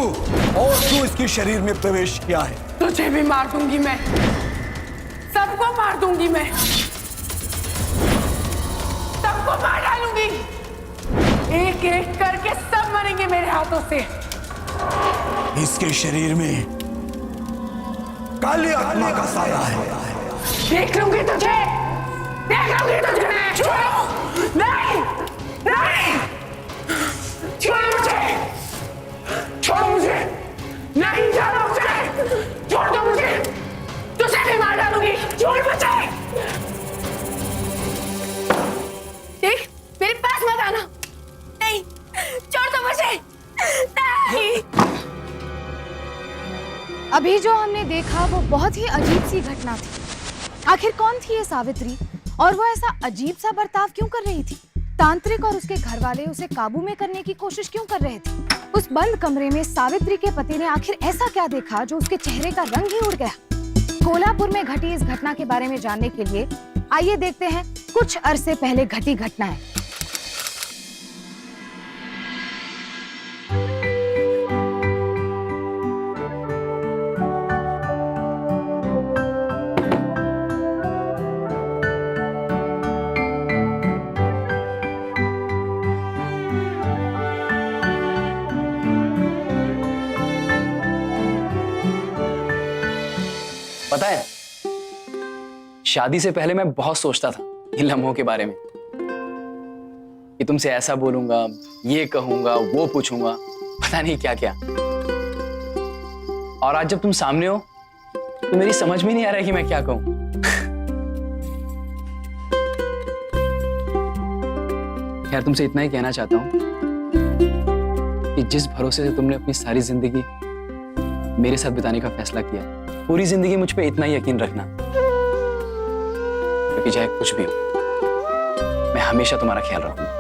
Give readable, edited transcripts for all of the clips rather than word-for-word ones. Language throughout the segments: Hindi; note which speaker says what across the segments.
Speaker 1: और क्यों इसके शरीर में प्रवेश किया है?
Speaker 2: तुझे भी मार दूंगी मैं, सबको मार दूंगी मैं, सबको मार डालूंगी। एक एक करके सब मरेंगे मेरे हाथों से।
Speaker 1: इसके शरीर में काली आत्मा का साया है।
Speaker 2: देख लूंगी तुझे, देख लूंगी तुझे। छोड़ो, नहीं, नहीं, छोड़ो मुझे, छोड़ो मुझे, नहीं छोड़ो मुझे, छोड़ दो मुझे, तुझे भी मार डालूंगी, छोड़ मुझे। देख, मेरे पास मत आना, नहीं, छोड़ दो मुझे, नहीं।
Speaker 3: अभी जो हमने देखा वो बहुत ही अजीब सी घटना थी। आखिर कौन थी ये सावित्री और वो ऐसा अजीब सा बर्ताव क्यों कर रही थी? तांत्रिक और उसके घर वाले उसे काबू में करने की कोशिश क्यों कर रहे थे? उस बंद कमरे में सावित्री के पति ने आखिर ऐसा क्या देखा जो उसके चेहरे का रंग ही उड़ गया? कोल्हापुर में घटी इस घटना के बारे में जानने के लिए आइए देखते हैं कुछ अरसे पहले घटी घटनाएं।
Speaker 4: पता है, शादी से पहले मैं बहुत सोचता था इन लम्हों के बारे में कि तुमसे ऐसा बोलूंगा, ये कहूंगा, वो पूछूंगा, पता नहीं क्या क्या। और आज जब तुम सामने हो तो मेरी समझ में नहीं आ रहा है कि मैं क्या कहूं। खैर, तुमसे इतना ही कहना चाहता हूं कि जिस भरोसे से तुमने अपनी सारी जिंदगी मेरे साथ बिताने का फैसला किया, पूरी जिंदगी मुझ पे इतना ही यकीन रखना, क्योंकि चाहे कुछ भी हो, मैं हमेशा तुम्हारा ख्याल रखूंगा।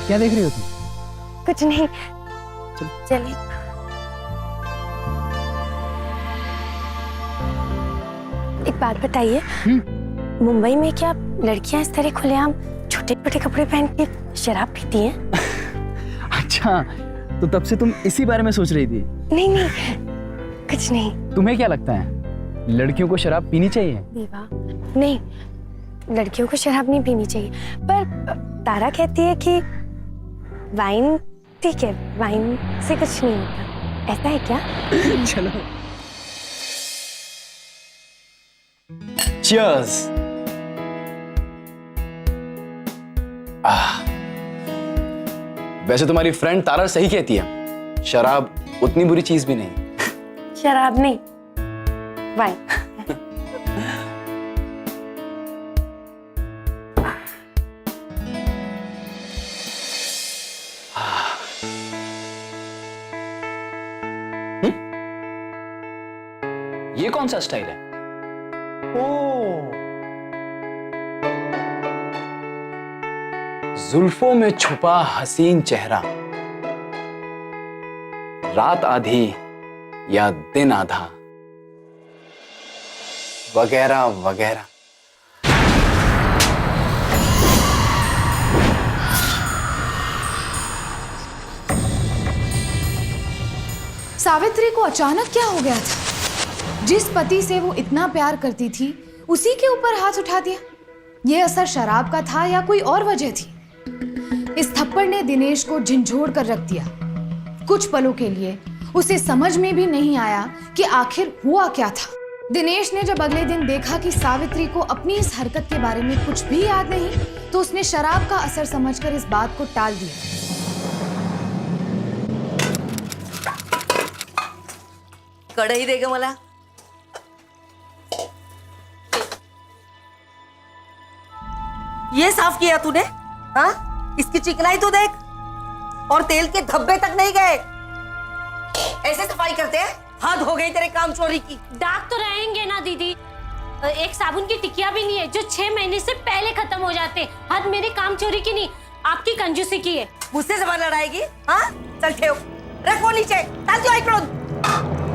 Speaker 4: क्या देख रही हो तुम?
Speaker 3: कुछ नहीं, चलिए। एक बात बताइए, मुंबई में क्या लड़कियां इस तरह खुलेआम छोटे छोटे कपड़े पहन के शराब पीती हैं?
Speaker 4: अच्छा, तो तब से तुम इसी बारे में सोच रही थी?
Speaker 3: नहीं नहीं, कुछ नहीं।
Speaker 4: तुम्हें क्या लगता है, लड़कियों को शराब पीनी चाहिए?
Speaker 3: दीवा, नहीं, लड़कियों को शराब नहीं पीनी चाहिए, पर तारा कहती है कि वाइन ठीक है, वाइन से कुछ नहीं होता। ऐसा है क्या?
Speaker 4: चलो, Cheers! वैसे तुम्हारी फ्रेंड तारा सही कहती है, शराब उतनी बुरी चीज भी नहीं।
Speaker 3: शराब नहीं, वाइन।
Speaker 4: ये कौन सा स्टाइल है? जुल्फों में छुपा हसीन चेहरा, रात आधी या दिन आधा, वगैरह वगैरह।
Speaker 3: सावित्री को अचानक क्या हो गया था? जिस पति से वो इतना प्यार करती थी, उसी के ऊपर हाथ उठा दिया। ये असर शराब का था या कोई और वजह थी? इस थप्पड़ ने दिनेश को झंझोड़ कर रख दिया। कुछ पलों के लिए उसे समझ में भी नहीं आया कि आखिर हुआ क्या था। दिनेश ने जब अगले दिन देखा कि सावित्री को अपनी इस हरकत के बारे में कुछ भी याद नहीं, तो उसने शराब का असर समझकर इस बात को टाल दिया।
Speaker 5: कढई दे ग मला। ये साफ किया तूने? हाँ, इसकी चिकनाई तो देख, और तेल के धब्बे तक नहीं गए। ऐसे सफाई करते हैं? हद हो गई तेरे काम चोरी की।
Speaker 6: दाग तो रहेंगे ना दीदी, एक साबुन की टिकिया भी नहीं है जो 6 महीने से पहले खत्म हो जाते। हद मेरे काम चोरी की नहीं, आपकी कंजूसी की है।
Speaker 5: मुझसे जबान लड़ाएगी? हाँ, चल ठेव, रखो नीचे, चल जो इकडून।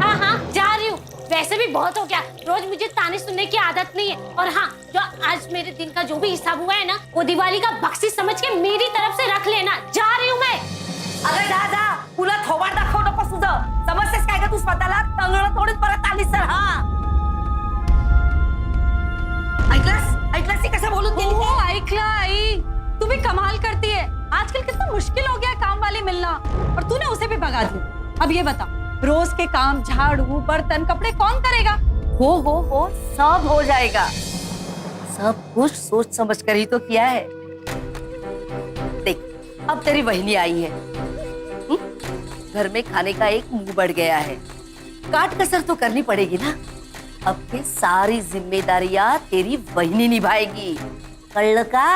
Speaker 6: हाँ हाँ, जा रही हूँ। वैसे भी बहुत हो गया, रोज मुझे ताने सुनने की आदत नहीं है। और हाँ, जो आज मेरे दिन का जो भी हिसाब हुआ है ना, वो दिवाली का बख्शीश समझ के मेरी तरफ से रख लेना। जा रही हूँ मैं।
Speaker 5: अगं जा जा, तुला थोबाड दाखव नको तुझं। समजतेस काय का तू स्वतःला? तंगड थोडीच परत आलीस तर हा। ऐकलंस ती कसं बोलून गेली?
Speaker 7: हो ऐकलं आई, तू भी कमाल करती है। आजकल कितना मुश्किल हो गया है काम वाली मिलना, और तूने उसे भी भगा दिया। अब ये बता, रोज के काम झाड़ू बर्तन कपड़े कौन करेगा?
Speaker 5: हो सब हो जाएगा। सब कुछ सोच समझ कर ही तो किया है। देख, अब तेरी बहनी आई है, घर में खाने का एक मुंह बढ़ गया है, काट कसर तो करनी पड़ेगी ना। अब के सारी जिम्मेदारियां तेरी बहनी निभाएगी, कळलं का?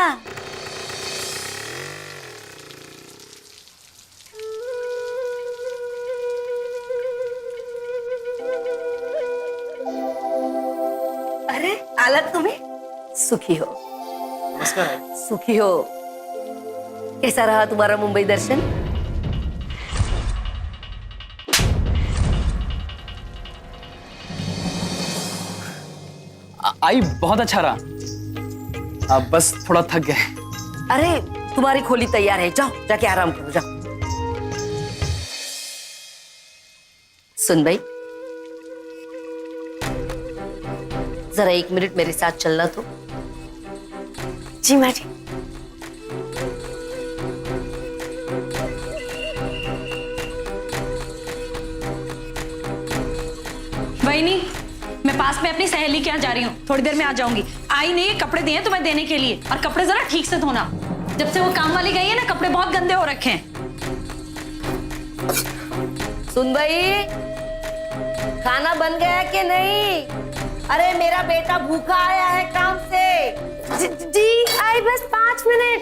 Speaker 5: अरे आलात तुम्ही? सुखी हो।
Speaker 4: नमस्कार।
Speaker 5: सुखी हो। कैसा रहा तुम्हारा मुंबई दर्शन?
Speaker 4: आई बहुत अच्छा रहा। अब बस थोड़ा थक गए।
Speaker 5: अरे तुम्हारी खोली तैयार है, जाओ जाके आराम करो, जाओ। सुन भाई, जरा 1 मिनट मेरे साथ चलना तो।
Speaker 6: जी माँ जी।
Speaker 7: वहीनी, मैं पास में अपनी सहेली के यहाँ जा रही हूँ, थोड़ी देर में आ जाऊंगी। आई ने ये कपड़े दिए तुम्हें देने के लिए, और कपड़े जरा ठीक से धोना। जब से वो काम वाली गई है ना, कपड़े बहुत गंदे हो रखे हैं।
Speaker 5: सुन भाई, खाना बन गया कि नहीं? अरे मेरा बेटा भूखा आया है काम से।
Speaker 6: जी आई, बस 5 मिनट।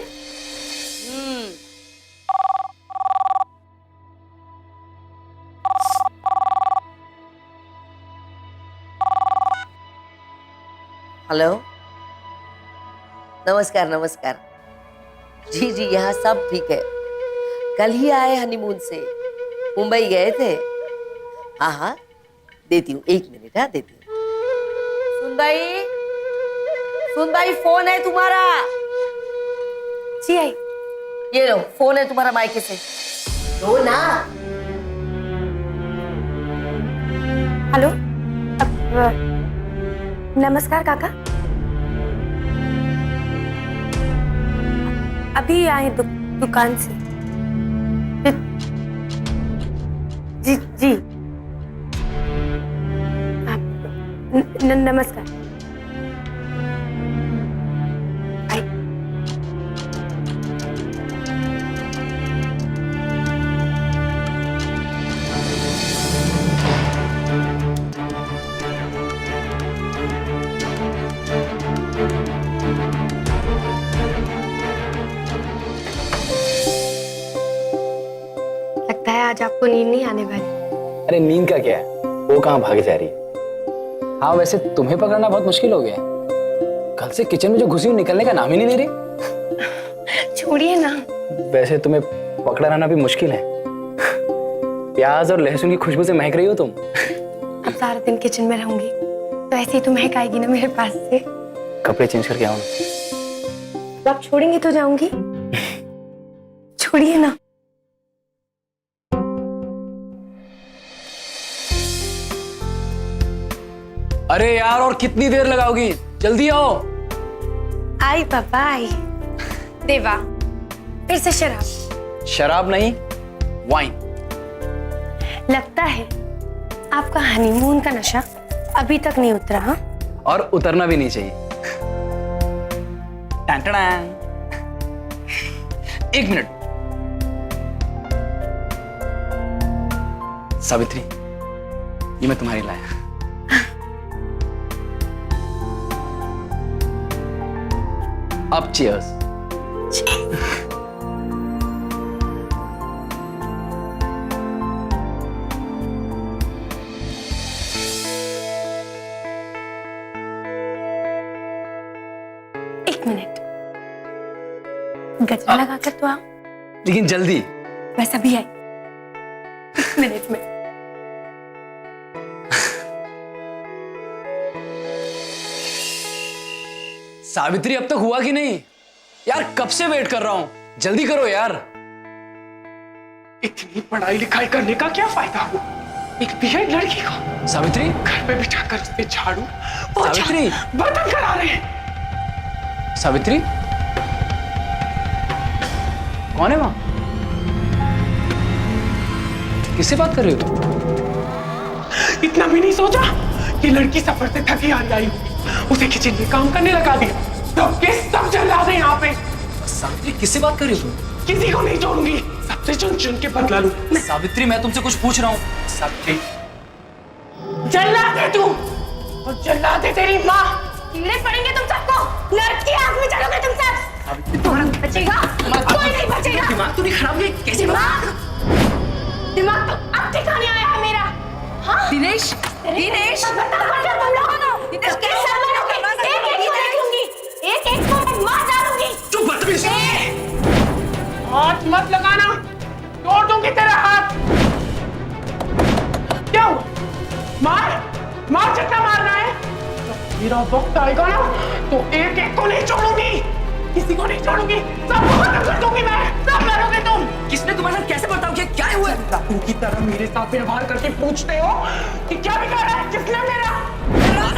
Speaker 5: हेलो, नमस्कार नमस्कार। जी जी, यहाँ सब ठीक है। कल ही आए हनीमून से, मुंबई गए थे। हाँ हाँ, देती हूँ, 1 मिनट। हाँ, देती हूँ। सुन भाई, फोन है तुम्हारा।
Speaker 6: जी आई।
Speaker 5: ये लो, फोन है तुम्हारा मायके से, लो ना।
Speaker 6: हेलो, नमस्कार काका। अभी आए दुकान से। जी जी, नमस्कार। आई। लगता है आज आपको नींद नहीं आने वाली।
Speaker 4: अरे नींद का क्या है, वो कहाँ भाग जा रही है। हाँ, वैसे तुम्हें पकड़ना बहुत मुश्किल हो गया है। कल से किचन में जो घुसी हूँ, निकलने का नाम ही नहीं ले रही।
Speaker 6: छोड़िए ना।
Speaker 4: वैसे तुम्हें पकड़ा रहना भी मुश्किल है। प्याज और लहसुन की खुशबू से महक रही हो तुम।
Speaker 6: अब सारा दिन किचन में रहूंगी तो ऐसे ही तो महक आएगी ना मेरे पास से।
Speaker 4: कपड़े चेंज करके आओ ना।
Speaker 6: तो आप छोड़ेंगे तो जाऊंगी। छोड़िए ना।
Speaker 4: अरे यार, और कितनी देर लगाओगी? जल्दी आओ।
Speaker 6: आई पापा आई। देवा, फिर से शराब?
Speaker 4: शराब नहीं, वाइन।
Speaker 6: लगता है आपका हनीमून का नशा
Speaker 2: अभी तक नहीं उतरा? हाँ,
Speaker 4: और उतरना भी नहीं चाहिए। टन-टन-टन। एक मिनट सावित्री, ये मैं तुम्हारी लाया। अब चीयर्स।
Speaker 2: एक मिनट, गजरा लगा कर तो आओ।
Speaker 4: लेकिन जल्दी।
Speaker 2: वैसा भी है, एक मिनट में।
Speaker 4: सावित्री अब तक हुआ कि नहीं यार? कब से वेट कर रहा हूं, जल्दी करो यार।
Speaker 8: इतनी पढ़ाई लिखाई करने का क्या फायदा हुआ? एक बिहार लड़की को
Speaker 4: सावित्री,
Speaker 8: घर पे बिठा कर उससे झाड़ू पोछा,
Speaker 4: सावित्री।
Speaker 8: बर्तन करा रहे हैं।
Speaker 4: सावित्री, कौन है वहां? किससे बात कर रहे हो?
Speaker 8: इतना भी नहीं सोचा कि लड़की सफर से थकी हारी आई होगी, उसे किचन में काम करने लगा दिया। सबके सब जला दे यहाँ पे।
Speaker 4: सावित्री, किससे बात कर रही हो तुम?
Speaker 8: किसी को नहीं छोड़ूंगी, सबसे चुन चुन के बदला लूं।
Speaker 4: सावित्री, मैं तुमसे कुछ पूछ रहा हूँ।
Speaker 8: सावित्री, जला दे तू और जला दे तेरी माँ।
Speaker 6: कीड़े पड़ेंगे तुम सबको, लड़की आग में चलोगे तुम सब। तुम्हारा बचेगा, कोई नहीं बचेगा।
Speaker 8: दिमाग तो नहीं खराब है? कैसे
Speaker 6: दिमाग तो अब ठिकाने आया है मेरा। हाँ?
Speaker 5: दिनेश, दिनेश,
Speaker 6: तुम लोग
Speaker 5: दिनेश,
Speaker 6: कैसे मारोगे? एक-एक को देख लूंगी, एक-एक को मैं मार डालूंगी।
Speaker 8: चुप बदतमीज। हाथ मत लगाना, तोड़ दूंगी तेरा हाथ। क्या हुआ? मार जितना मारना है। जब मेरा वक्त आएगा ना तो एक एक को नहीं छोड़ूंगी, किसी को नहीं छोड़ूंगी, सबको खत्म कर दूंगी मैं। सब मरोगे तुम।
Speaker 5: किसने तुम्हारे साथ कैसे बर्ताव किया? क्या हुआ?
Speaker 8: डाकू की तरह मेरे साथ व्यवहार करके पूछते हो कि क्या बिगाड़ा है? किसने मेरा?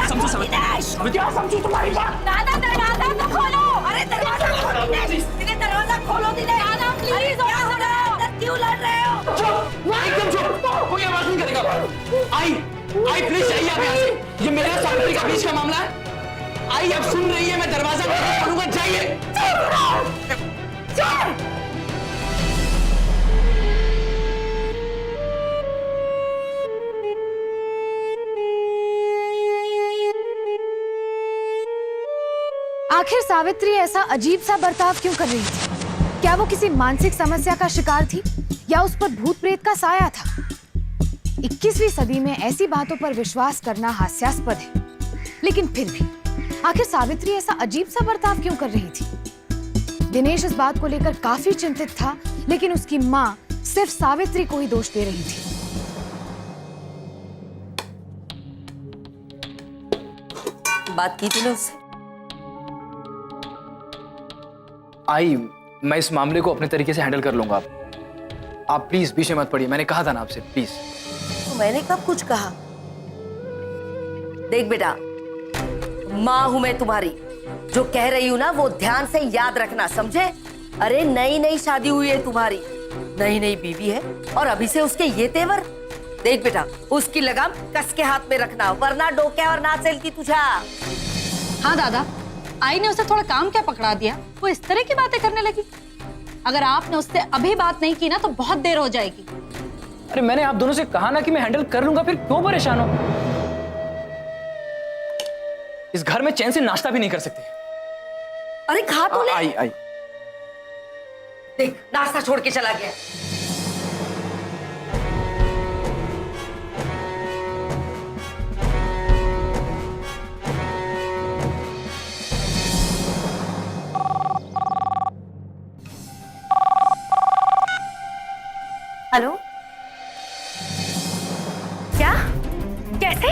Speaker 5: समझो दिनेश,
Speaker 8: क्या समझू तुम्हारी बात?
Speaker 6: दादा दरवाजा तो खोलो।
Speaker 5: अरे दरवाजा खोलो दिनेश, दरवाजा खोलो दिनेश।
Speaker 6: दादा प्लीज,
Speaker 5: क्या हो रहा है? अंदर क्यों लड़ रहे हो?
Speaker 8: चुप, एकदम चुप, कोई आवाज नहीं करेगा। आई प्लीज जाइए आप यहाँ से, ये मेरे और सावित्री का बीच का मामला है। आई अब सुन रही है, मैं दरवाजा नहीं खोलूंगा, जाइए।
Speaker 3: आखिर सावित्री ऐसा अजीब सा बर्ताव क्यों कर रही थी? क्या वो किसी मानसिक समस्या का शिकार थी या उस पर भूत प्रेत का साया था? 21वीं सदी में ऐसी बातों पर विश्वास करना हास्यास्पद है, लेकिन फिर भी आखिर सावित्री ऐसा अजीब सा बर्ताव क्यों कर रही थी? दिनेश इस बात को लेकर काफी चिंतित था, लेकिन उसकी माँ सिर्फ सावित्री को ही दोष दे रही थी।
Speaker 5: बात की थी ना उससे?
Speaker 4: आई, मैं इस मामले को अपने तरीके से हैंडल कर लूंगा। आप प्लीज पीछे मत पड़िए, मैंने कहा था ना आपसे, प्लीज।
Speaker 5: तो मैंने कब कुछ कहा? देख बेटा, माँ हूं मैं तुम्हारी, जो कह रही हूं ना वो ध्यान से याद रखना, समझे? अरे नई नई शादी हुई है तुम्हारी, नई नई बीवी है और अभी से उसके ये तेवर। देख बेटा, उसकी लगाम कस के हाथ में रखना, वरना डोक्यावर ना चलती तुझा।
Speaker 7: हाँ दादा, आई ने उसे थोड़ा काम क्या पकड़ा दिया, वो इस तरह की बातें करने लगी। अगर आपने उससे अभी बात नहीं की ना तो बहुत देर हो जाएगी।
Speaker 4: अरे मैंने आप दोनों से कहा ना कि मैं हैंडल कर लूंगा, फिर क्यों परेशान हो? इस घर में चैन से नाश्ता भी नहीं कर सकते।
Speaker 5: अरे खा तो ले।
Speaker 4: आई।
Speaker 5: देख, नाश्ता छोड़ के चला गया।
Speaker 2: हेलो, क्या? कैसे?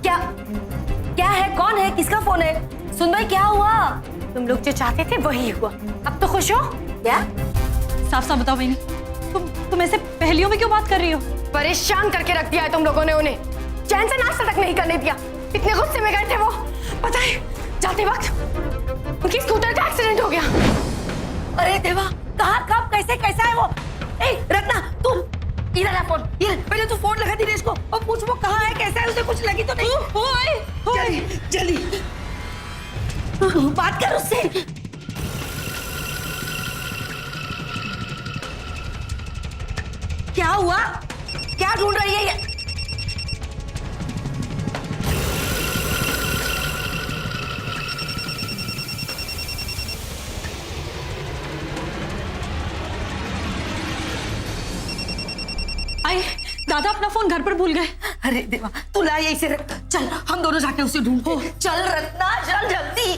Speaker 5: क्या क्या है? कौन है? किसका फोन है? सुन भाई, क्या हुआ?
Speaker 2: तुम लोग जो चाहते थे वही हुआ। अब तो खुश हो?
Speaker 5: क्या?
Speaker 7: साफ साफ बताओ बहनी, तुम ऐसे पहेलियों में क्यों बात कर रही हो?
Speaker 2: परेशान करके रख दिया है तुम लोगों ने उन्हें, चैन से नाश्ता तक नहीं करने दिया। इतने गुस्से में गए थे वो, पता है जाते वक्त उनकी स्कूटर का एक्सीडेंट हो गया।
Speaker 5: अरे देवा, कहाँ, कब, कैसे, कैसा है वो? ए, रत्ना, तुम इधर आ, फोन इधर। पहले तू फोन लगा दिनेश को और पूछ वो कहाँ है, कैसा है, उसे कुछ बात कर उससे। क्या हुआ? क्या ढूंढ रही है ये?
Speaker 7: आई, दादा अपना फोन घर पर भूल गए।
Speaker 5: अरे देवा, तू ला यहीं से रख। चल हम दोनों जाके उसे ढूंढते हैं। चल रत्ना, चल जल्दी।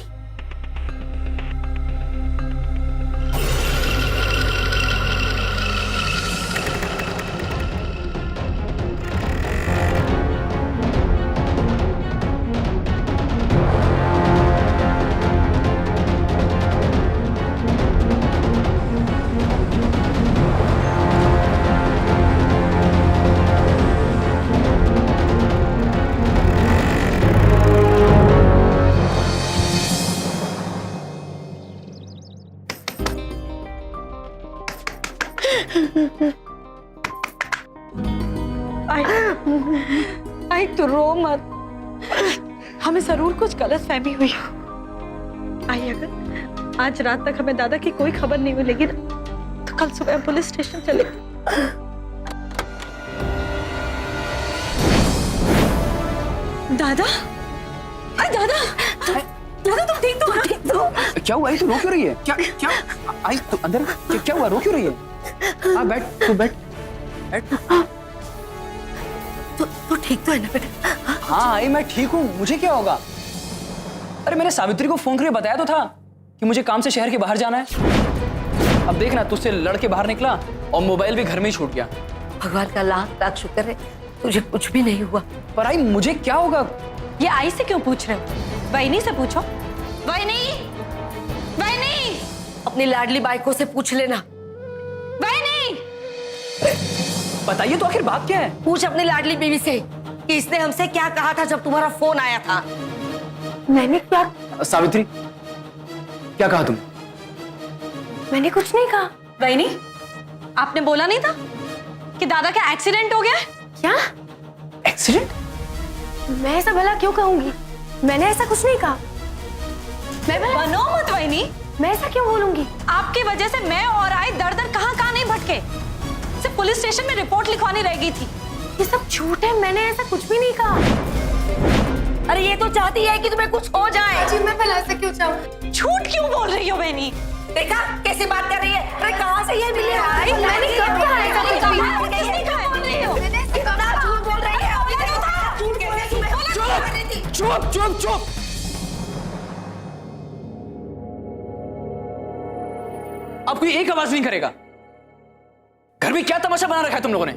Speaker 7: आई तो रो मत, हमें जरूर कुछ गलत फहमी हुई हो। आई, अगर आज रात तक हमें दादा की कोई खबर नहीं मिलेगी ना, तो कल सुबह पुलिस स्टेशन चले। दादा, आई दादा, दादा तुम ठीक तो? ठीक तो?
Speaker 4: क्या हुआ? आई तू रो क्यों रही है? क्या क्या आई तू अंदर क्या हुआ? रो क्यों रही है? हाँ बैठ, तू बैठ बैठ।
Speaker 5: तू ठीक तो है ना बेटा?
Speaker 4: हाँ आई मैं ठीक हूँ, मुझे क्या होगा? अरे मैंने सावित्री को फोन करके बताया तो था कि मुझे काम से शहर के बाहर जाना है। अब देखना, तुझसे लड़के बाहर निकला और मोबाइल भी घर में ही छूट गया।
Speaker 5: भगवान का लाख लाख शुक्र है तुझे कुछ भी नहीं हुआ।
Speaker 4: पर आई मुझे क्या होगा?
Speaker 7: ये आई से क्यों पूछ रहे हो? वहीनी से पूछो। वहीनी, वहीनी,
Speaker 5: अपनी लाडली बाइकों से पूछ लेना।
Speaker 7: वहीनी,
Speaker 4: बताइए तो आखिर बात क्या है?
Speaker 5: पूछ अपनी लाडली बीवी से कि इसने हमसे क्या कहा था जब तुम्हारा फोन आया था।
Speaker 2: मैंने क्या?
Speaker 4: सावित्री, क्या कहा तुम?
Speaker 2: मैंने कुछ नहीं कहा।
Speaker 7: वहीनी, आपने बोला नहीं था कि दादा का एक्सीडेंट हो गया है?
Speaker 2: क्या?
Speaker 4: एक्सीडेंट?
Speaker 2: मैं ऐसा भला क्यों कहूंगी? मैंने ऐसा कुछ नहीं कहा। मैं भला
Speaker 7: बनो मत वहीनी,
Speaker 2: मैं ऐसा क्यों बोलूंगी?
Speaker 7: आपकी वजह से मैं और आई दर दर कहां नहीं भटके। सिर्फ पुलिस स्टेशन में रिपोर्ट लिखवानी रह गई थी।
Speaker 2: ये सब झूठ है, मैंने ऐसा कुछ भी नहीं कहा।
Speaker 5: अरे ये तो चाहती है कि तुम्हें कुछ हो जाए।
Speaker 2: जी मैं भला ऐसा क्यों चाहूँ?
Speaker 7: झूठ क्यों बोल रही हो वहीनी?
Speaker 5: देखा कैसे बात कर रही है? अरे कहाँ से ये मिली?
Speaker 2: मैंने कब कहा ऐसा कुछ भी?
Speaker 7: किसने कहा बोल रही हो?
Speaker 5: कितना झूठ बोल रही है? अभी देखो था। झूठ कैसे तुम्हें?
Speaker 4: चुप चुप चुप। अब कोई एक आवाज नहीं करेगा। घर में क्या तमाशा बना रखा है तुम लोगों ने?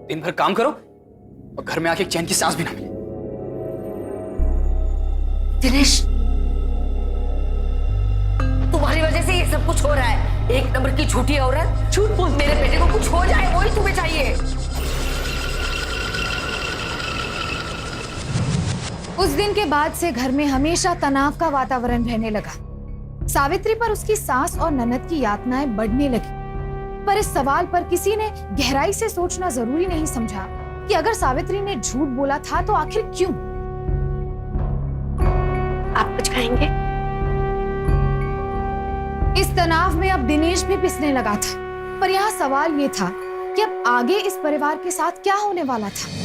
Speaker 4: दिन भर काम करो और घर में आके चैन की सांस भी ना मिले।
Speaker 5: दिनेश, तुम्हारी वजह से ये सब कुछ हो रहा है। एक नंबर की झूठी औरत। झूठ बोल। मेरे बेटे को कुछ हो जाए वही तुम्हें चाहिए।
Speaker 3: उस दिन के बाद से घर में हमेशा तनाव का वातावरण रहने लगा। सावित्री पर उसकी सास और ननद की यातनाएं बढ़ने लगी। पर इस सवाल पर किसी ने गहराई से सोचना जरूरी नहीं समझा कि अगर सावित्री ने झूठ बोला था तो आखिर क्यों?
Speaker 2: आप कुछ खाएंगे?
Speaker 3: इस तनाव में अब दिनेश भी पिसने लगा था। पर यहाँ सवाल ये था कि अब आगे इस परिवार के साथ क्या होने वाला था।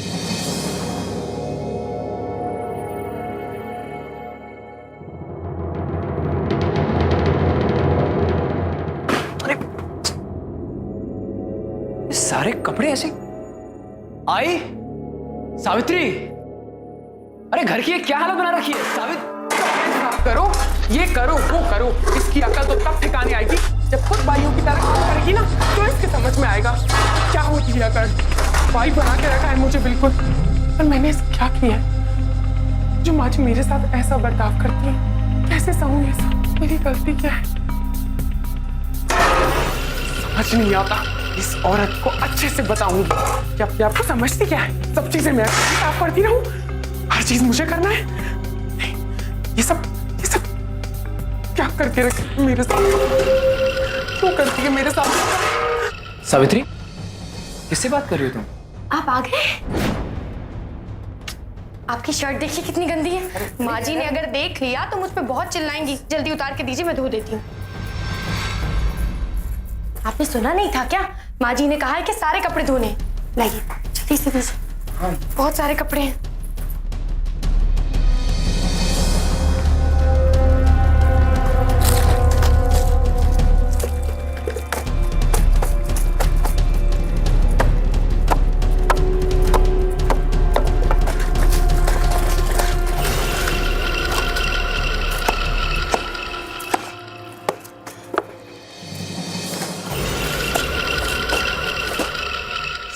Speaker 4: सारे कपड़े ऐसे? आई, सावित्री, अरे घर की क्या हालत बना रखी है? सावित्री,
Speaker 8: करो, ये करो, वो करो। इसकी अकल तो तब ठिकाने आएगी जब खुद भाइयों की तरह काम करेगी ना, तो इसके समझ में आएगा क्या होती है अकल। भाई बना के रखा है मुझे बिल्कुल, पर मैंने क्या किया है जो आज मेरे साथ ऐसा बर्ताव करती है? कैसे सहूं ये सब? मेरी गलती क्या है? समझ नहीं आता। इस औरत को अच्छे से बताऊंगी कि अपने आप को समझती क्या है। सब चीजें मैं साफ करती रहूं, हर चीज मुझे करना है। नहीं, ये सब क्या करके रखे मेरे साथ? क्यों करती है मेरे साथ?
Speaker 4: सावित्री, किससे बात कर रही हो तुम?
Speaker 2: आप आ गए? आपकी शर्ट देखिए कितनी गंदी है। माँ जी ने अगर देख लिया तो मुझ पे बहुत चिल्लाएंगी। जल्दी उतार के दीजिए, मैं धो देती हूँ। आपने सुना नहीं था क्या? माँ जी ने कहा है कि सारे कपड़े धोने। लाइए जल्दी से दीजिए, बहुत सारे कपड़े हैं।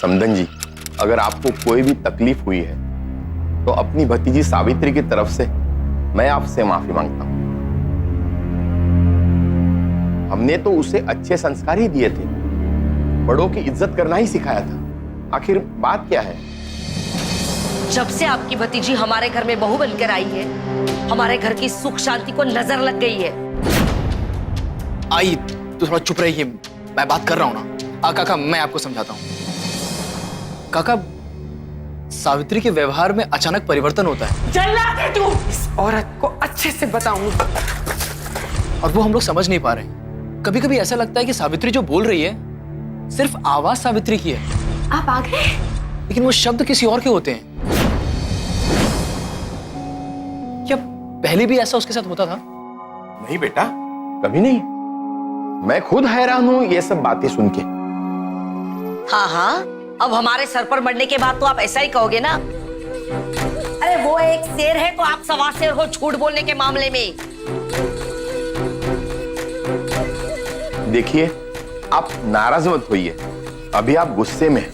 Speaker 9: समदन जी, अगर आपको कोई भी तकलीफ हुई है तो अपनी भतीजी सावित्री की तरफ से मैं आपसे माफी मांगता हूं। हमने तो उसे अच्छे संस्कार ही दिए थे, बड़ों की इज्जत करना ही सिखाया था। आखिर बात क्या है?
Speaker 5: जब से आपकी भतीजी हमारे घर में बहू बनकर आई है, हमारे घर की सुख शांति को नजर लग गई है।
Speaker 4: आई तो थोड़ा चुप रहिए, मैं बात कर रहा हूं ना। काका, मैं आपको समझाता हूं। काका, सावित्री के व्यवहार में अचानक परिवर्तन होता है।
Speaker 8: जल्लाद है तू! इस औरत को अच्छे से बताऊंगा।
Speaker 4: और वो हम लोग समझ नहीं पा रहे। कभी कभी ऐसा लगता है कि सावित्री जो बोल रही है सिर्फ आवाज सावित्री की है।
Speaker 2: आप आ गए?
Speaker 4: लेकिन वो शब्द किसी और के होते हैं। क्या पहले भी ऐसा उसके साथ होता था?
Speaker 9: नहीं बेटा, कभी नहीं। मैं खुद हैरान हूं ये सब बातें सुन के।
Speaker 5: हाँ हाँ, अब हमारे सर पर मरने के बाद तो आप ऐसा ही कहोगे ना। अरे वो एक शेर है तो आप सवा शेर हो झूठ बोलने के मामले में।
Speaker 9: देखिए, आप नाराज मत होइए, अभी आप गुस्से में हैं।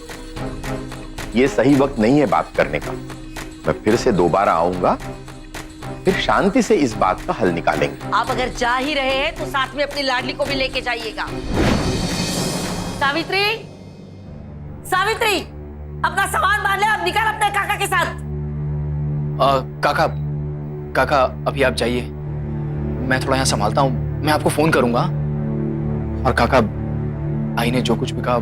Speaker 9: ये सही वक्त नहीं है बात करने का। मैं फिर से दोबारा आऊंगा, फिर शांति से इस बात का हल निकालेंगे।
Speaker 5: आप अगर जा ही रहे हैं तो साथ में अपनी लाडली को भी लेके जाइएगा। सावित्री, सावित्री, अपना सामान बांध ले, अब निकल अपने काका के साथ।
Speaker 4: काका, अभी आप जाइए, मैं थोड़ा यहाँ संभालता हूँ। मैं आपको फोन करूंगा। और काका, आई ने जो कुछ भी कहा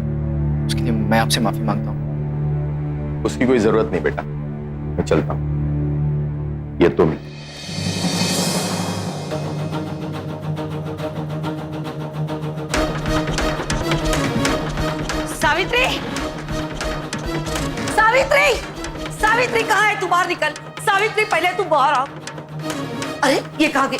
Speaker 4: उसके लिए मैं आपसे माफी मांगता हूँ।
Speaker 9: उसकी कोई जरूरत नहीं बेटा, मैं चलता हूं। ये तो भी
Speaker 5: सावित्री, सावित्री, सावित्री कहाँ है? तू बाहर निकल। सावित्री, पहले तू बाहर आ। अरे ये कहाँ गई?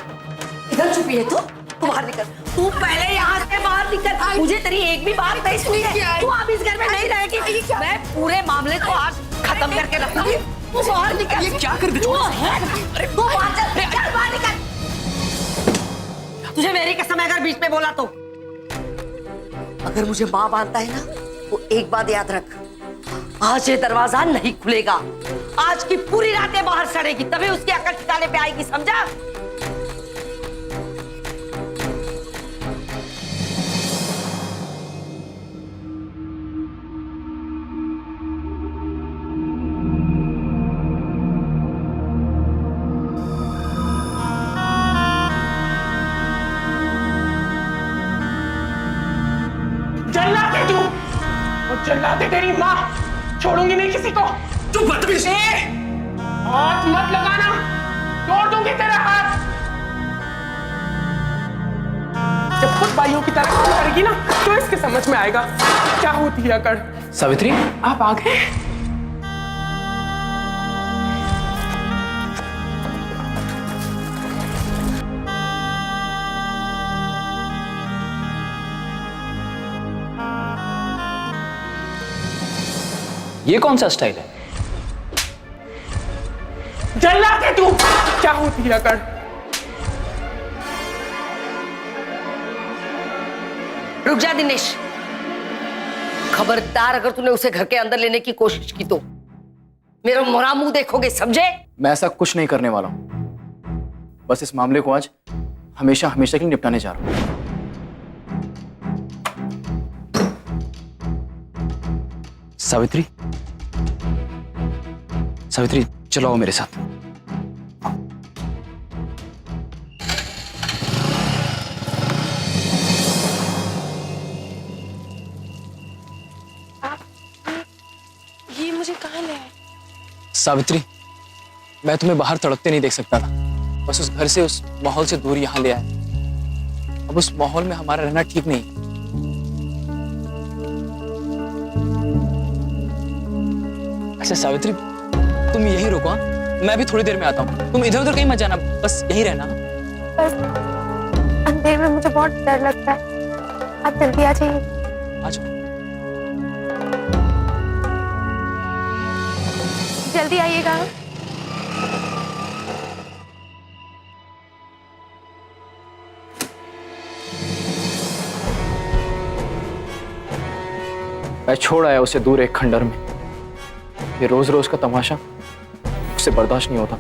Speaker 5: इधर छुपी है तू? तू बाहर निकल। तू पहले यहाँ से बाहर निकल। मुझे तेरी एक भी बात नहीं सुनी है। तू अब इस घर में नहीं रहेगी। मैं पूरे मामले को आज खत्म करके रखूंगी। तू बाहर निकल।
Speaker 4: ये क्या कर दी?
Speaker 5: तू बाहर चल, चल बाहर निकल। तुझे मेरी कसम है अगर बीच में बोला तो। अगर मुझे माँ मानता है ना तो एक बात याद रख, आज ये दरवाजा नहीं खुलेगा। आज की पूरी रातें बाहर सड़ेगी, तभी उसकी अकल ठिकाने पे आएगी, समझा?
Speaker 8: जल्लाद है तू! और जल्लाद है तेरी माँ! छोड़ूंगी नहीं किसी को।
Speaker 1: तू बदतमीज!
Speaker 8: हाथ मत लगाना, तोड़ दूंगी तेरा हाथ। जब खुद भाइयों की तरह काम करेगी ना तो इसके समझ में आएगा क्या होती है अकड़।
Speaker 4: सावित्री,
Speaker 8: आप आ गए?
Speaker 4: ये कौन सा स्टाइल है?
Speaker 8: जल्लाद है तू! क्या होती है अकड़?
Speaker 5: रुक जा दिनेश, खबरदार अगर तूने उसे घर के अंदर लेने की कोशिश की तो मेरा मोरा मुंह देखोगे, समझे?
Speaker 4: मैं ऐसा कुछ नहीं करने वाला हूं। बस इस मामले को आज हमेशा हमेशा के लिए निपटाने जा रहा हूं। सावित्री, सावित्री, चलो आओ मेरे साथ।
Speaker 2: ये मुझे कहाँ ले आए?
Speaker 4: सावित्री, मैं तुम्हें बाहर तड़पते नहीं देख सकता था। बस उस घर से, उस माहौल से दूर यहाँ ले आया। अब उस माहौल में हमारा रहना ठीक नहीं। अच्छा सावित्री, तुम यही रुको, हाँ? मैं भी थोड़ी देर में आता हूँ। तुम इधर उधर कहीं मत जाना, बस यही रहना।
Speaker 10: बस अंधेरे में मुझे बहुत डर लगता है, आप जल्दी आ जाइए।
Speaker 4: आ जाओ।
Speaker 10: जल्दी आइएगा।
Speaker 4: मैं छोड़ आया उसे दूर एक खंडर में। ये रोज रोज का तमाशा उसे बर्दाश्त नहीं होता।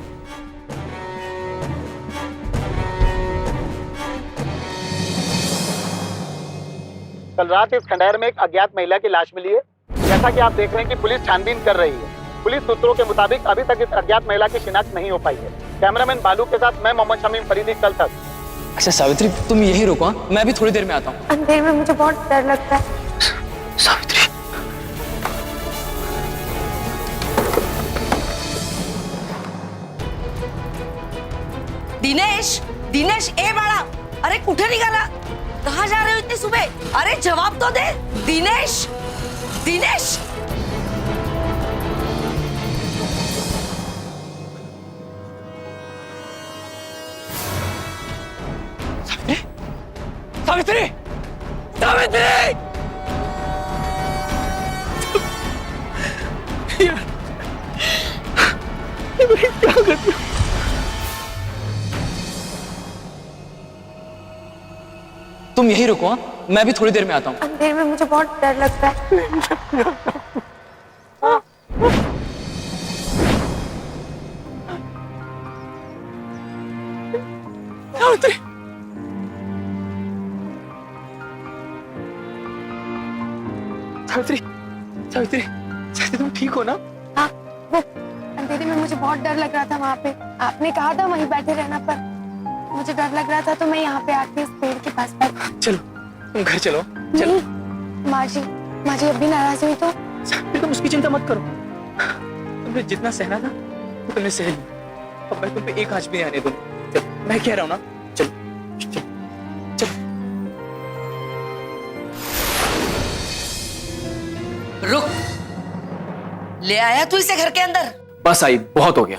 Speaker 11: कल रात इस खंडहर में एक अज्ञात महिला की लाश मिली है। जैसा कि आप देख रहे हैं कि पुलिस छानबीन कर रही है। पुलिस सूत्रों के मुताबिक अभी तक इस अज्ञात महिला की शिनाख्त नहीं हो पाई है। कैमरामैन बालू के साथ मैं मोहम्मद शमीम फरीदी, कल तक।
Speaker 4: अच्छा सावित्री, तुम यही रुको, हाँ? मैं भी थोड़ी देर में आता हूँ।
Speaker 10: अंधेरे में मुझे बहुत डर लगता है।
Speaker 4: सावित्री,
Speaker 5: दिनेश, दिनेश, ए बाळा, अरे कुठे निघाला? कहाँ जा रहे हो इतनी सुबह? अरे जवाब तो दे, दिनेश, दिनेश।
Speaker 4: सावित्री, सावित्री! क्या करती हो? तुम यही रुको, हाँ? मैं भी थोड़ी देर में आता हूँ।
Speaker 10: अंधेरे में मुझे बहुत डर लगता है।
Speaker 4: सावित्री, सावित्री, सावित्री, सावित्री, तुम ठीक हो ना?
Speaker 10: हाँ, वो अंधेरे में मुझे बहुत डर लग रहा था वहाँ पे। आपने कहा था वहीं बैठे रहना, पर मुझे डर लग रहा था तो मैं यहाँ पे आके इस पेड़ के पास बैठी।
Speaker 4: चलो, तुम घर चलो। चलो।
Speaker 10: माँ जी अभी नाराज हुई तो?
Speaker 4: सावित्री, तुम उसकी चिंता मत करो। तुमने जितना सहना था वो तुमने सह लिया। अब मैं तुम पे एक आंच भी नहीं आने दूंगा। चलो, मैं कह रहा हूँ ना, चलो, चलो, चलो।
Speaker 5: रुक, ले आया तू इसे घर के अंदर?
Speaker 4: बस आई, बहुत हो गया।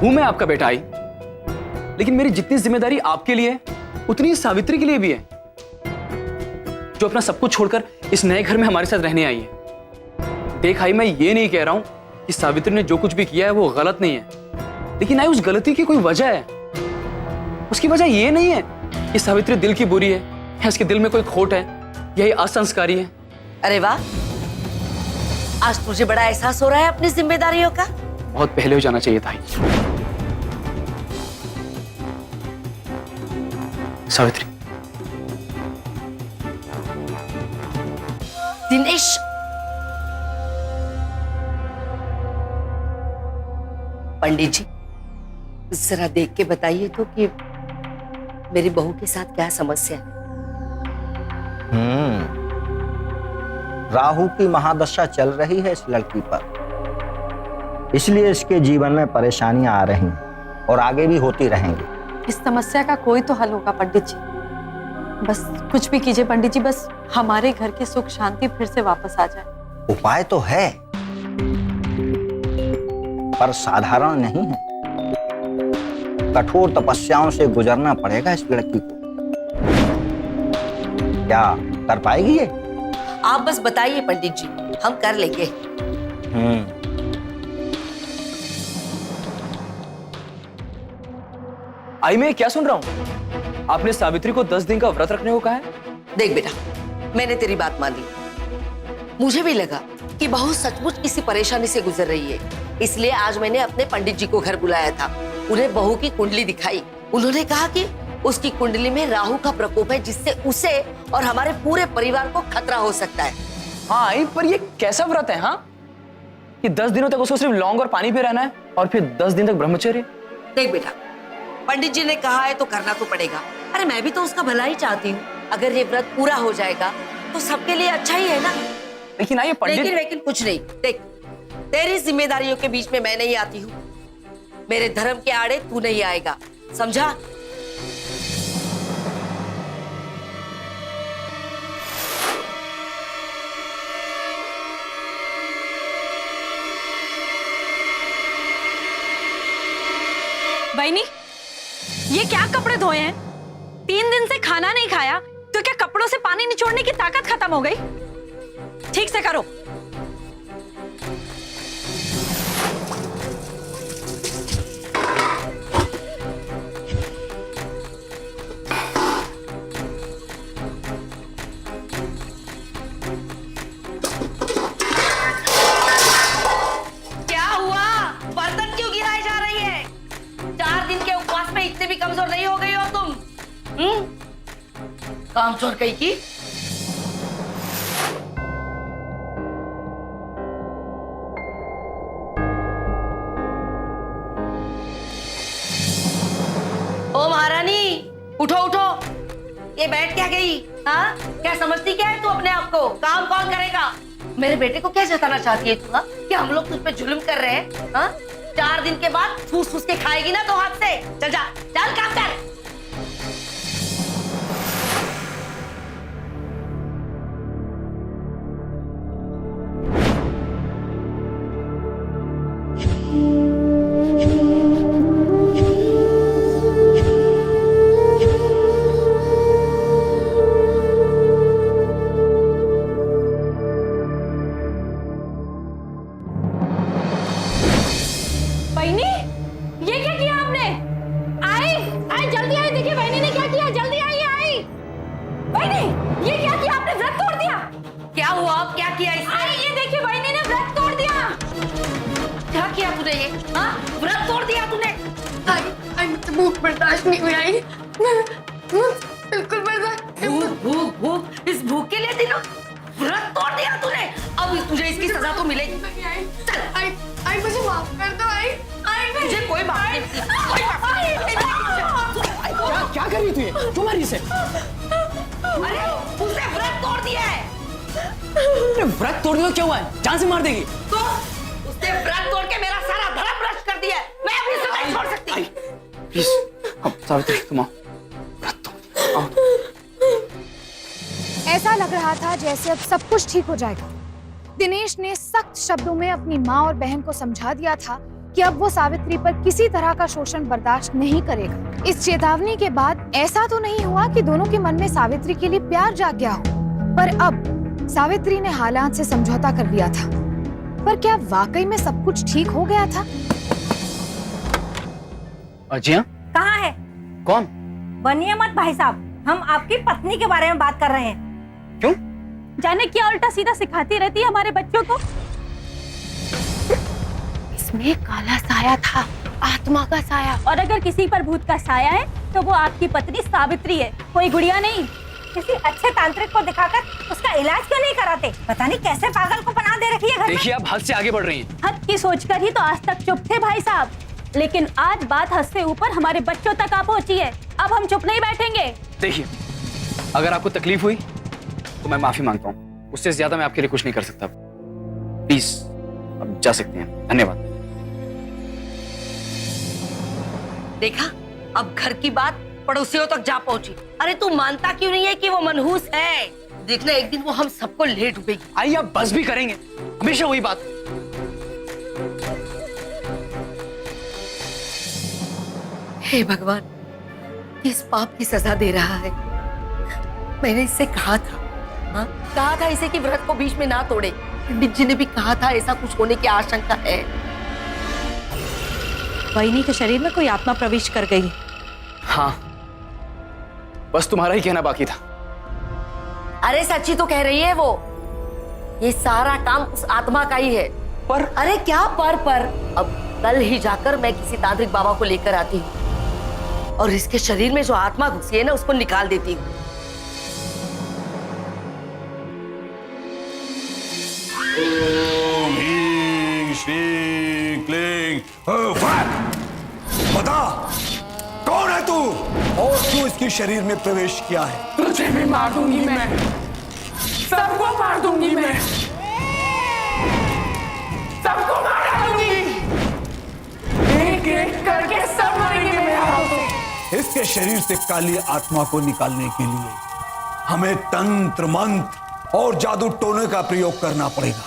Speaker 4: हूं मैं आपका बेटा आई, लेकिन मेरी जितनी जिम्मेदारी आपके लिए उतनी ही सावित्री के लिए भी है, जो अपना सब कुछ छोड़कर इस नए घर में हमारे साथ रहने आई है। देख आई, मैं ये नहीं कह रहा हूं कि सावित्री ने जो कुछ भी किया है वो गलत नहीं है, लेकिन आई उस गलती की कोई वजह है। उसकी वजह ये नहीं है कि सावित्री दिल की बुरी है या उसके दिल में कोई खोट है या ये असंस्कारी है।
Speaker 5: अरे वाह, आज तुझे बड़ा एहसास हो रहा है अपनी जिम्मेदारियों का।
Speaker 4: बहुत पहले हो जाना चाहिए था। सावित्री,
Speaker 5: दिनेश, पंडित जी जरा देख के बताइए तो कि मेरी बहू के साथ क्या समस्या है।
Speaker 12: राहु की महादशा चल रही है इस लड़की पर, इसलिए इसके जीवन में परेशानियां आ रही हैं और आगे भी होती रहेंगी।
Speaker 7: इस समस्या का कोई तो हल होगा पंडित जी। बस कुछ भी कीजिए पंडित जी, बस हमारे घर की सुख शांति फिर से वापस आ जाए।
Speaker 12: उपाय तो है, पर साधारण नहीं है। कठोर तपस्याओं से गुजरना पड़ेगा इस लड़की को। क्या कर पाएगी ये?
Speaker 5: आप बस बताइए पंडित जी, हम कर लेंगे।
Speaker 4: आई मैं क्या सुन रहा हूं? आपने सावित्री को 10 दिन का व्रत रखने को कहा है?
Speaker 5: देख बेटा, मैंने तेरी बात मान ली। मुझे भी लगा कि बहू सचमुच किसी परेशानी से गुजर रही है, इसलिए आज मैंने अपने पंडित जी को घर बुलाया था। उन्हें बहू की कुंडली दिखाई। उन्होंने कहा कि उसकी कुंडली में राहु का प्रकोप है, जिससे उसे और हमारे पूरे परिवार को खतरा हो सकता है।
Speaker 4: हाँ आई, पर ये कैसा व्रत है? हाँ, कि 10 दिनों तक उसको सिर्फ लौंग और पानी पे रहना है और फिर 10 दिन तक ब्रह्मचर्य।
Speaker 5: देख बेटा, पंडित जी ने कहा है तो करना तो पड़ेगा। अरे मैं भी तो उसका भला ही चाहती हूँ। अगर ये व्रत पूरा हो जाएगा तो सबके लिए अच्छा ही है ना।
Speaker 4: लेकिन आइए पंडित,
Speaker 5: लेकिन कुछ नहीं। देख, तेरी जिम्मेदारियों के बीच में मैं नहीं आती हूँ। मेरे धर्म के आड़े तू नहीं आएगा, समझा?
Speaker 7: बहनी, ये क्या कपड़े धोए हैं? 3 दिन से खाना नहीं खाया तो क्या कपड़ों से पानी निचोड़ने की ताकत खत्म हो गई? ठीक से करो।
Speaker 5: क्या हुआ? बर्तन क्यों गिराए जा रही है? 4 दिन के उपवास में इतने भी कमजोर नहीं हो गई हो तुम? काम चोर कहीं की। ओ महारानी, उठो उठो। ये बैठ क्या गई? हाँ, क्या समझती क्या है तू अपने आप को? काम कौन करेगा? मेरे बेटे को क्या जताना चाहती है तू? हाँ? कि हम लोग तुझ पे जुल्म कर रहे हैं? हाँ? 4 दिन के बाद फूस फूस के खाएगी ना 2 हाथ से। चल जा, चल काम कर।
Speaker 7: बहनी, ये क्या किया आपने? आई जल्दी आई, देखिए बहनी ने क्या किया, जल्दी आई। बहनी, ये क्या किया आपने? व्रत तोड़ दिया।
Speaker 5: क्या हुआ? अब क्या किया इसने?
Speaker 7: आई, ये देखिए बहनी ने व्रत तोड़ दिया।
Speaker 5: क्या किया तूने ये? हाँ? व्रत तोड़ दिया तूने?
Speaker 10: आई मुझसे भूख बर्दाश्त नहीं हुई। आई बिल्कुल बर्दाश्त।
Speaker 5: भूख भूख इस भूख के लिए दिनों व्रत तोड़ दिया तूने। अब तुझे इसकी सजा तो मिलेगी। चल
Speaker 10: आई मुझे माफ कर दो। आई
Speaker 5: मुझे कोई बात नहीं।
Speaker 4: क्या कर रही तू? ये क्यों मारी इसे?
Speaker 5: अरे उसने व्रत तोड़ दिया है।
Speaker 4: व्रत तोड़ दिया क्या हुआ है? जान से मार देगी।
Speaker 5: तो उसने व्रत तोड़ के मेरा सारा धर्म भ्रष्ट कर दिया है। मैं अभी इसे नहीं छोड़ सकती।
Speaker 4: प्लीज, अब सावित्री तुम आओ। व्रत तोड़ दिया, आओ।
Speaker 3: ऐसा लग रहा था जैसे अब सब कुछ ठीक हो जाएगा। दिनेश ने सख्त शब्दों में अपनी माँ और बहन को समझा दिया था कि अब वो सावित्री पर किसी तरह का शोषण बर्दाश्त नहीं करेगा। इस चेतावनी के बाद ऐसा तो नहीं हुआ कि दोनों के मन में सावित्री के लिए प्यार जाग गया हो, पर अब सावित्री ने हालात से समझौता कर लिया था। पर क्या वाकई में सब कुछ ठीक हो गया था?
Speaker 4: अजिया,
Speaker 7: कहाँ है?
Speaker 4: कौन?
Speaker 7: बनिए मत भाई साहब, हम आपकी पत्नी के बारे में बात कर रहे हैं।
Speaker 4: क्यों?
Speaker 7: जाने क्या उल्टा सीधा सिखाती रहती है हमारे बच्चों को।
Speaker 10: इसमें काला साया था, आत्मा का साया।
Speaker 7: और अगर किसी पर भूत का साया है तो वो आपकी पत्नी सावित्री है, कोई गुड़िया नहीं। किसी अच्छे तांत्रिक को दिखाकर उसका इलाज क्यों नहीं कराते? पता नहीं कैसे पागल को बना दे रखी है घर में।
Speaker 4: देखिए, आप हद से आगे बढ़ रही हैं।
Speaker 7: हद की सोचकर ही तो आज तक चुप थे भाई साहब, लेकिन आज बात हद से ऊपर हमारे बच्चों तक आ पहुंची है। अब हम चुप नहीं बैठेंगे।
Speaker 4: देखिए, अगर आपको तकलीफ हुई तो मैं माफी मांगता हूँ। उससे ज्यादा मैं आपके लिए कुछ नहीं कर सकता। प्लीज, अब जा सकते हैं। धन्यवाद।
Speaker 5: देखा, अब घर की बात पड़ोसियों तक जा पहुंची। अरे तू मानता क्यों नहीं है कि वो मनहूस है? देखना एक दिन वो हम सबको ले डूबेगी।
Speaker 4: आइए, आप बस भी करेंगे, हमेशा वही बात।
Speaker 5: हे भगवान, किस पाप की सजा दे रहा है? मैंने इससे कहा था, हाँ? कहा था इसे कि व्रत को बीच में ना तोड़े। पंडित जी ने भी कहा था ऐसा कुछ होने की आशंका है।
Speaker 7: वहिनी के शरीर में कोई आत्मा प्रवेश कर गई।
Speaker 4: हाँ, बस तुम्हारा ही कहना बाकी था।
Speaker 5: अरे सच्ची तो कह रही है वो। ये सारा काम उस आत्मा का ही है।
Speaker 4: पर
Speaker 5: अरे क्या पर? अब कल ही जाकर मैं किसी तांत्रिक बाबा को लेकर आती हूँ और इसके शरीर में जो आत्मा घुसी है ना, उसको निकाल देती हूँ।
Speaker 1: ओम ह्रीं श्रीं क्लीं फट। बता, कौन है तू और क्यों इसके शरीर में प्रवेश किया है?
Speaker 8: तुझे भी मार दूंगी मैं, सबको मार दूंगी मैं, सबको मार डालूंगी। एक एक
Speaker 1: उसके शरीर से काली आत्मा को निकालने के लिए हमें तंत्र मंत्र और जादू टोने का प्रयोग करना पड़ेगा।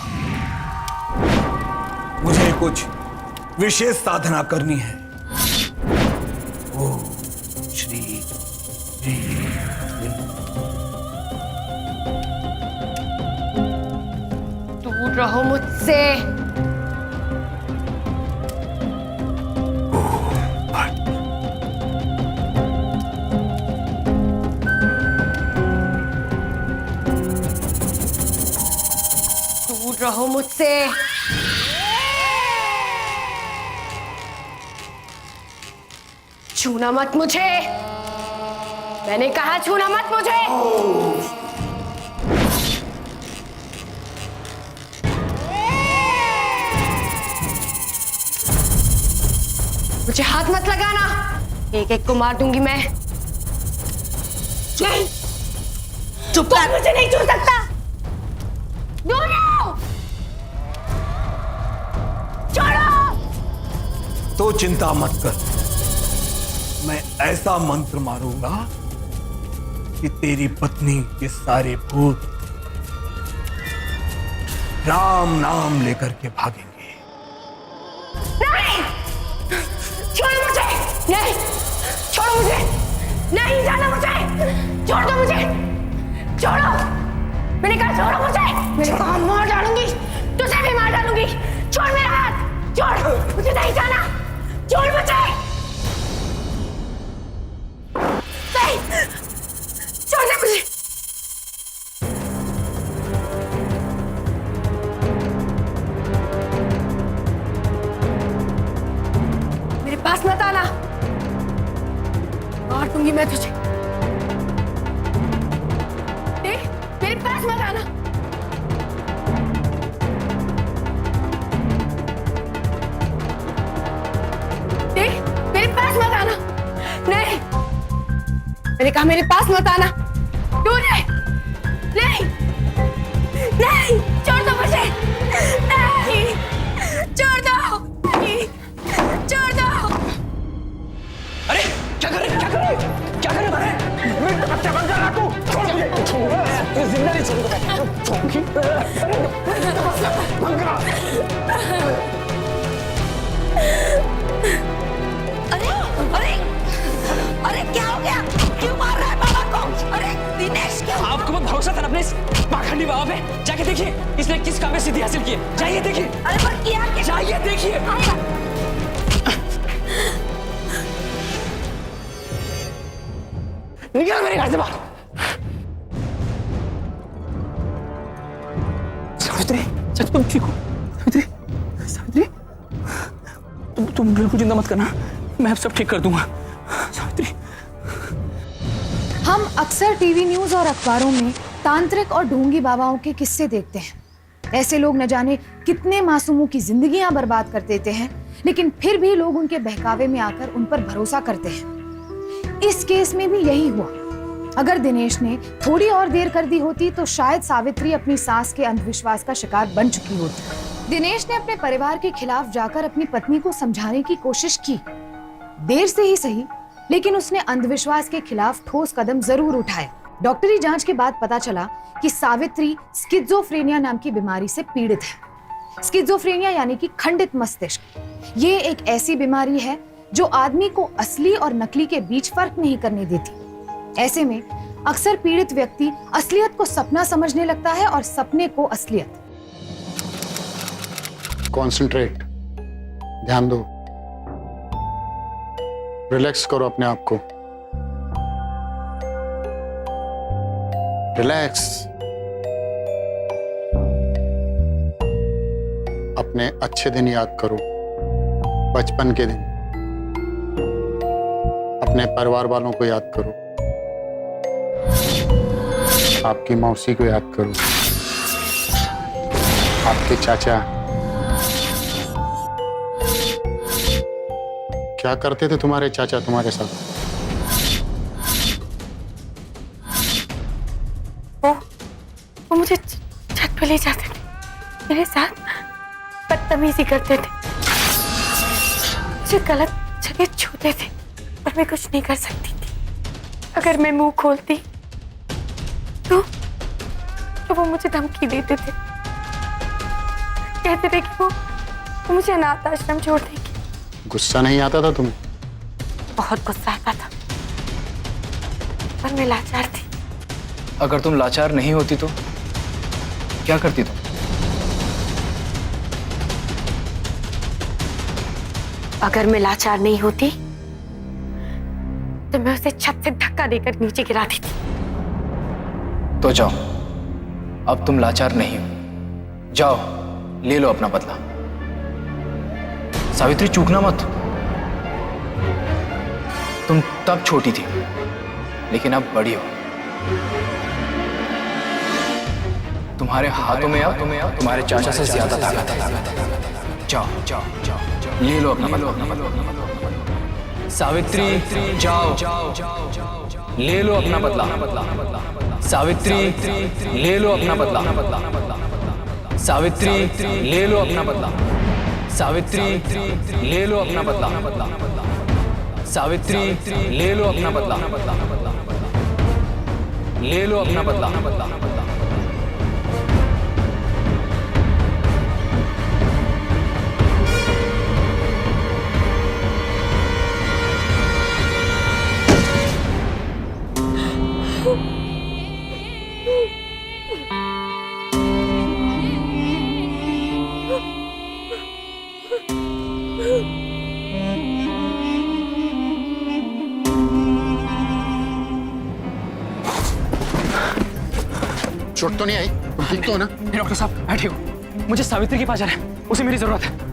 Speaker 1: मुझे कुछ विशेष साधना करनी है। ओम श्री
Speaker 10: दूर रहो मुझसे। दूर रहो मुझसे। छूना मत मुझे, मैंने कहा छूना मत मुझे। मुझे हाथ मत लगाना, एक एक को मार दूंगी मैं। नहीं, चुप कर, मुझे नहीं छू सकता। दूर रहो, छोड़ो।
Speaker 1: तो चिंता मत कर, मैं ऐसा मंत्र मारूंगा कि तेरी पत्नी के सारे भूत राम नाम लेकर के भागेंगे।
Speaker 10: नहीं, छोड़ो मुझे। नहीं, छोड़ो मुझे। नहीं जाना मुझे, छोड़ दो मुझे, छोड़ो। मैंने कहा छोड़ो मुझे। मैंने कहा मार डालूंगी, तुझे भी मार डालूंगी। छोड़ मेरा हाथ, छोड़, मुझे नहीं जाना, छोड़ मुझे। नहीं, छोड़ दे मुझे। मेरे पास मत आना, मार दूंगी मैं तुझे। देख, मेरे पास मत आना। देख, मेरे पास मत आना। नहीं, मैंने कहा मेरे पास मत आना। दूर रह। नहीं, नहीं, छोड़ दो मुझे। नहीं, छोड़ दो। नहीं, छोड़ दो।
Speaker 4: अरे क्या कर रहे, क्या कर रहे, क्या कर रहे?
Speaker 2: बच्चा बन जा तू, छोड़ मुझे। तू जिंदा नहीं छोड़ूंगा।
Speaker 5: अरे अरे अरे क्या हो गया? क्यों मार रहा है बाबा को? अरे दिनेश क्या?
Speaker 4: आपको बहुत भरोसा था अपने इस पाखंडी बाबा पे। जाके देखिए इसने किस काम में सिद्धि हासिल की है। जाइए देखिए।
Speaker 5: अरे पर किया क्या?
Speaker 4: जाइए देखिए।
Speaker 2: निकल मेरे घर से बाहर।
Speaker 4: सावित्री, सच तुम ठीक हो? सावित्री, सावित्री, तुम बिल्कुल चिंता मत करना, मैं अब सब ठीक कर दूंगा। सावित्री।
Speaker 3: हम अक्सर टीवी न्यूज और अखबारों में तांत्रिक और ढोंगी बाबाओं के किस्से देखते हैं। ऐसे लोग न जाने कितने मासूमों की जिंदगियां बर्बाद कर देते हैं, लेकिन फिर भी लोग उनके बहकावे में आकर उन पर भरोसा करते हैं। इस केस में भी यही हुआ। अगर दिनेश ने थोड़ी और देर कर दी होती तो शायद सावित्री अपनी सास के अंधविश्वास का शिकार बन चुकी होती। दिनेश ने अपने परिवार के खिलाफ जाकर अपनी पत्नी को समझाने की कोशिश की, देर से ही सही, लेकिन उसने अंधविश्वास के खिलाफ ठोस कदम जरूर उठाए। डॉक्टरी जांच के बाद पता चला कि सावित्री स्किज़ोफ्रेनिया नाम की बीमारी से पीड़ित है। स्किज़ोफ्रेनिया यानी कि खंडित मस्तिष्क। ये एक ऐसी बीमारी है जो आदमी को असली और नकली के बीच फर्क नहीं करने देती। ऐसे में अक्सर पीड़ित व्यक्ति असलियत को सपना समझने लगता है और सपने को असलियत।
Speaker 13: कॉन्सेंट्रेट, ध्यान दो, रिलैक्स करो अपने आप को, रिलैक्स। अपने अच्छे दिन याद करो, बचपन के दिन, अपने परिवार वालों को याद करो, आपकी मौसी को याद करो, आपके चाचा क्या करते थे तुम्हारे चाचा तुम्हारे साथ?
Speaker 10: वो मुझे छत पे ले जाते थे, मेरे साथ बदतमीजी करते थे, मुझे गलत जगह छूते थे, पर मैं कुछ नहीं कर सकती थी।
Speaker 7: अगर मैं मुंह खोलती तो वो मुझे धमकी देते थे, कहते थे कि वो मुझे अनाथ आश्रम छोड़ देंगे।
Speaker 13: गुस्सा नहीं आता था तुम्हें?
Speaker 7: बहुत गुस्सा आता था, पर मैं लाचार थी।
Speaker 4: अगर तुम लाचार नहीं होती तो क्या करती तुम?
Speaker 7: अगर मैं लाचार नहीं होती तो मैं उसे छत से धक्का देकर नीचे गिरा देती।
Speaker 4: तो जाओ, अब तुम लाचार नहीं हो, जाओ ले लो अपना बदला। सावित्री चूकना मत, तुम तब छोटी थी लेकिन अब बड़ी हो। तुम्हारे हाथों में अब तुम्हारे चाचा से ज्यादा ताकत है। जाओ जाओ जाओ, ले लो अपना बदला। सावित्री जाओ, ले लो अपना बदला। सावित्री ले लो अपना बदला। सावित्री ले लो अपना बदला। सावित्री ले लो अपना बदला। सावित्री ले लो अपना बदला। ले लो अपना बदला।
Speaker 13: चोट तो नहीं आई? तुम ठीक तो हो ना?
Speaker 4: डॉक्टर साहब बैठिए, मुझे सावित्री के पास जाना है, उसे मेरी जरूरत है।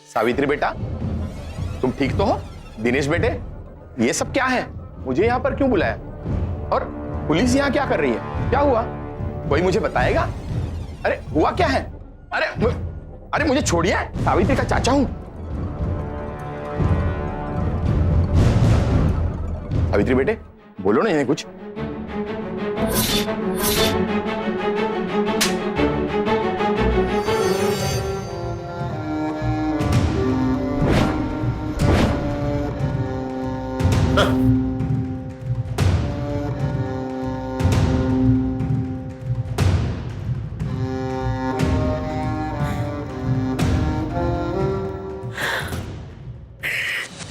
Speaker 9: सावित्री बेटा, तुम ठीक तो हो? दिनेश बेटे, ये सब क्या है? मुझे यहाँ पर क्यों बुलाया? और पुलिस यहाँ क्या कर रही है? क्या हुआ? कोई मुझे बताएगा? अरे हुआ क्या है? अरे मुझे छोड़िए, सावित्री का चाचा हूं। सावित्री बेटे, बोलो ना इन्हें कुछ।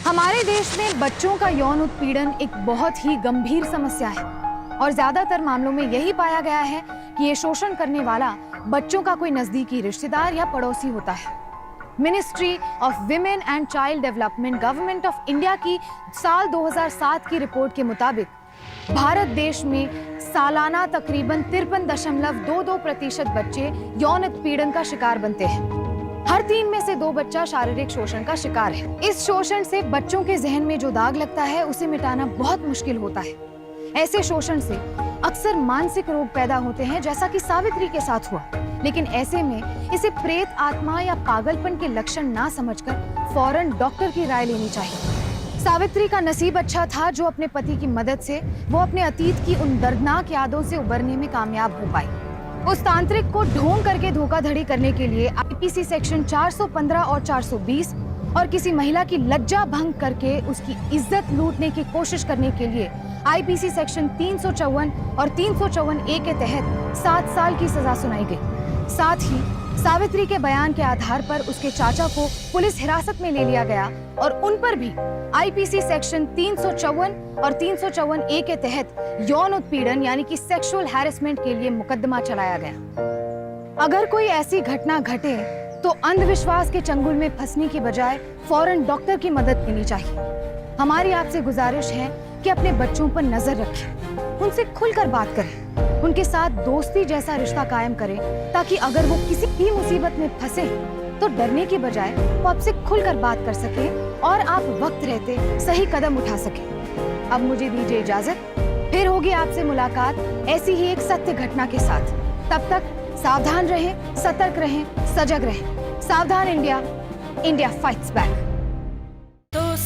Speaker 3: हमारे देश में बच्चों का यौन उत्पीड़न एक बहुत ही गंभीर समस्या है और ज्यादातर मामलों में यही पाया गया है कि ये शोषण करने वाला बच्चों का कोई नजदीकी रिश्तेदार या पड़ोसी होता है। Ministry of women and child development government of India की साल 2007 की रिपोर्ट के मुताबिक भारत देश में सालाना तकरीबन 53.22% बच्चे यौन उत्पीड़न का शिकार बनते हैं। हर 3 में से 2 बच्चा शारीरिक शोषण का शिकार है। इस शोषण से बच्चों के जहन में जो दाग लगता है उसे मिटाना बहुत मुश्किल होता है। ऐसे शोषण से अक्सर मानसिक रोग पैदा होते हैं, जैसा कि सावित्री के साथ हुआ। लेकिन ऐसे में इसे प्रेत आत्मा या पागलपन के लक्षण ना समझकर फौरन डॉक्टर की राय लेनी चाहिए। सावित्री का नसीब अच्छा था जो अपने पति की मदद से वो अपने अतीत की उन दर्दनाक यादों से उबरने में कामयाब हो पाई। उस तांत्रिक को ढोंग करके धोखाधड़ी करने के लिए आईपीसी सेक्शन 415 और 420 और किसी महिला की लज्जा भंग करके उसकी इज्जत लूटने की कोशिश करने के लिए आईपीसी सेक्शन 354 और 354A के तहत 7 साल की सजा सुनाई गई। साथ ही सावित्री के बयान के आधार पर उसके चाचा को पुलिस हिरासत में ले लिया गया और उन पर भी आईपीसी सेक्शन 354 और 354A के तहत यौन उत्पीड़न यानी कि सेक्सुअल हैरेसमेंट के लिए मुकदमा चलाया गया। अगर कोई ऐसी घटना घटे तो अंधविश्वास के चंगुल में फंसने की बजाय फौरन डॉक्टर की मदद लेनी चाहिए। हमारी आपसे गुजारिश है कि अपने बच्चों पर नजर रखें, उनसे खुलकर बात करें, उनके साथ दोस्ती जैसा रिश्ता कायम करें ताकि अगर वो किसी भी मुसीबत में फंसे तो डरने की बजाय वो आपसे खुलकर बात कर सके और आप वक्त रहते सही कदम उठा सके। अब मुझे दीजिए इजाजत, फिर होगी आपसे मुलाकात ऐसी ही एक सत्य घटना के साथ। तब तक सावधान रहें, सतर्क रहें, सजग रहें। सावधान इंडिया, इंडिया फाइट्स बैक।
Speaker 10: तो